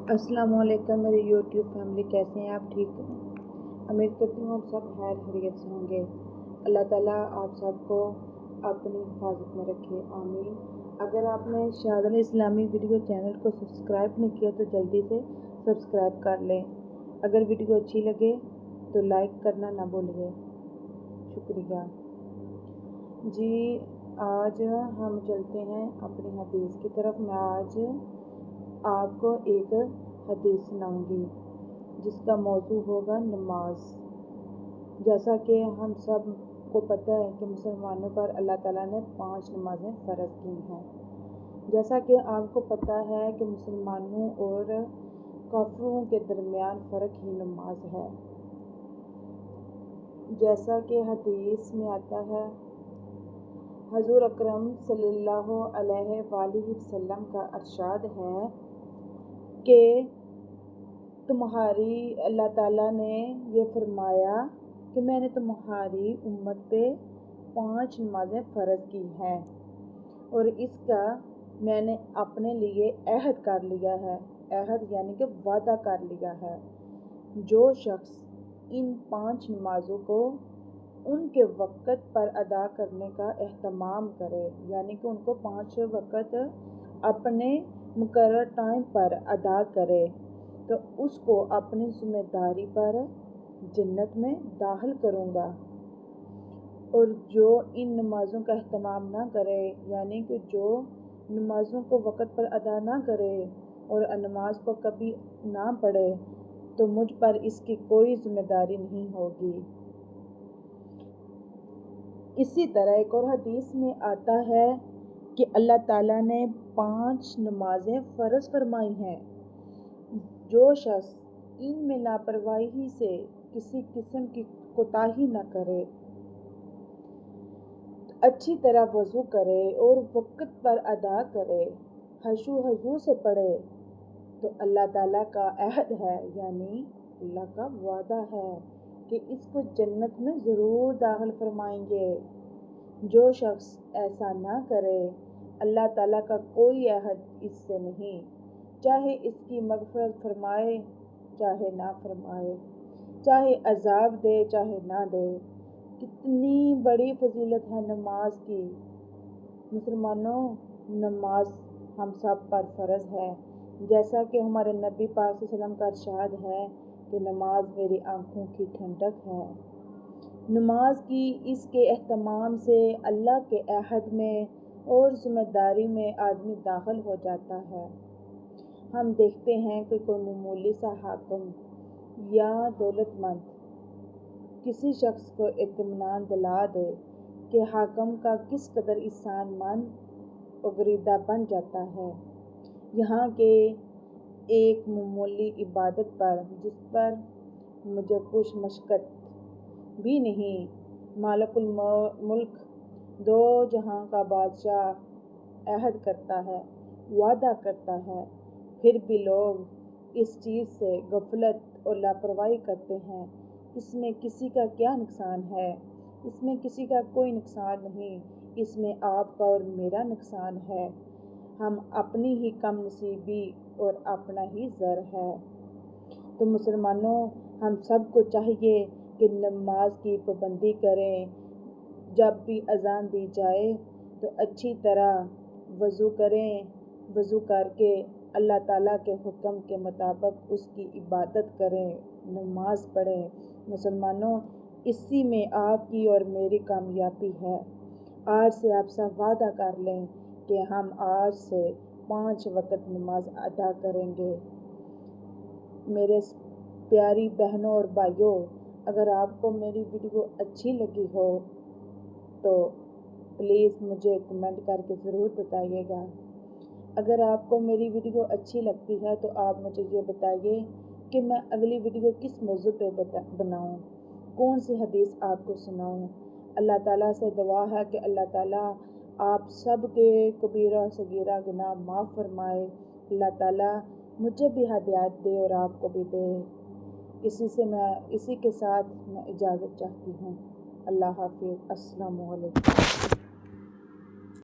अस्सलाम वालेकुम मेरी यूट्यूब फैमिली, कैसे हैं आप? ठीक हैं? उम्मीद करती हूँ आप सब खैर खैरियत से होंगे। अल्लाह ताला आप सबको अपनी हिफाजत में रखे, आमीन। अगर आपने शाद इस्लामी वीडियो चैनल को सब्सक्राइब नहीं किया तो जल्दी से सब्सक्राइब कर लें। अगर वीडियो अच्छी लगे तो लाइक करना ना भूलिए, शुक्रिया जी। आज हम चलते हैं अपनी हदीस की तरफ। मैं आज आपको एक हदीस सुनाऊंगी जिसका मौजू होगा नमाज। जैसा कि हम सब को पता है कि मुसलमानों पर अल्लाह ताला ने 5 नमाज़ें फ़र्ज़ की हैं। जैसा कि आपको पता है कि मुसलमानों और काफिरों के दरमियान फ़र्क ही नमाज है। जैसा कि हदीस में आता है, हजूर अकरम सल्लल्लाहु अलैहि वसल्लम का इरशाद है कि तुम्हारी अल्लाह ताला ने ये फरमाया कि मैंने तुम्हारी उम्मत पे 5 नमाज़ें फ़र्ज़ की हैं और इसका मैंने अपने लिए अहद कर लिया है। अहद यानी कि वादा कर लिया है। जो शख्स इन 5 नमाज़ों को उनके वक़्त पर अदा करने का एहतमाम करे, यानी कि उनको 5 वक़्त अपने मुकर्रर टाइम पर अदा करे, तो उसको अपनी ज़िम्मेदारी पर जन्नत में दाखिल करूँगा। और जो इन नमाज़ों का एहतमाम ना करे, यानी कि जो नमाज़ों को वक़्त पर अदा ना करे और नमाज को कभी ना पढ़े, तो मुझ पर इसकी कोई ज़िम्मेदारी नहीं होगी। इसी तरह एक और हदीस में आता है कि अल्लाह ताला ने 5 नमाज़ें फ़र्ज़ फरमाई हैं। जो शख्स इनमें लापरवाही से किसी किस्म की कोताही न करे, अच्छी तरह वज़ू करे और वक़्त पर अदा करे, हशू हजू से पढ़े, तो अल्लाह ताला का अहद है, यानी अल्लाह का वादा है कि इसको जन्नत में ज़रूर दाखिल फरमाएंगे। जो शख्स ऐसा ना करे, अल्लाह ताला का कोई अहद इससे नहीं, चाहे इसकी मग़फ़िरत फरमाए चाहे ना फरमाए, चाहे अज़ाब दे चाहे ना दे। कितनी बड़ी फजीलत है नमाज की। मुसलमानों, नमाज हम सब पर फ़र्ज़ है। जैसा कि हमारे नबी पाक सल्लल्लाहु अलैहि वसल्लम का इरशाद है कि नमाज मेरी आँखों की ठंडक है। नमाज की इसके एहतमाम से अल्लाह के अहद में और ज़िम्मेदारी में आदमी दाखिल हो जाता है। हम देखते हैं कि कोई मामूली सा हाकिम या दौलतमंद किसी शख्स को इत्मीनान दिला दे कि हाकिम का किस कदर ईसानमंद और बरीदा बन जाता है। यहाँ के एक मामूली इबादत पर, जिस पर मुझे कुछ मशक्क़त भी नहीं, मालिकुल मुल्क दो जहां का बादशाह अहद करता है, वादा करता है, फिर भी लोग इस चीज़ से गफलत और लापरवाही करते हैं। इसमें किसी का क्या नुकसान है? इसमें किसी का कोई नुकसान नहीं, इसमें आपका और मेरा नुकसान है। हम अपनी ही कम नसीबी और अपना ही ज़र है। तो मुसलमानों, हम सबको चाहिए कि नमाज की पाबंदी करें। जब भी अज़ान दी जाए तो अच्छी तरह वज़ू करें, वज़ू करके अल्लाह ताला के हुक्म के मुताबिक उसकी इबादत करें, नमाज पढ़ें। मुसलमानों, इसी में आपकी और मेरी कामयाबी है। आज से आप सब वादा कर लें कि हम आज से 5 वक़्त नमाज अदा करेंगे। मेरे प्यारी बहनों और भाइयों, अगर आपको मेरी वीडियो अच्छी लगी हो तो प्लीज़ मुझे कमेंट करके ज़रूर बताइएगा। अगर आपको मेरी वीडियो अच्छी लगती है तो आप मुझे ये बताइए कि मैं अगली वीडियो किस मौजू पे बनाऊं, कौन सी हदीस आपको सुनाऊं। अल्लाह ताला से दुआ है कि अल्लाह ताला आप सब के कबीरा सगीरा गुनाह माफ़ फरमाए। अल्लाह ताला मुझे भी हिदायत दे और आपको भी दे। इसी के साथ मैं इजाज़त चाहती हूँ। अल्लाह हाफ़िज़। अस्सलामु अलैकुम।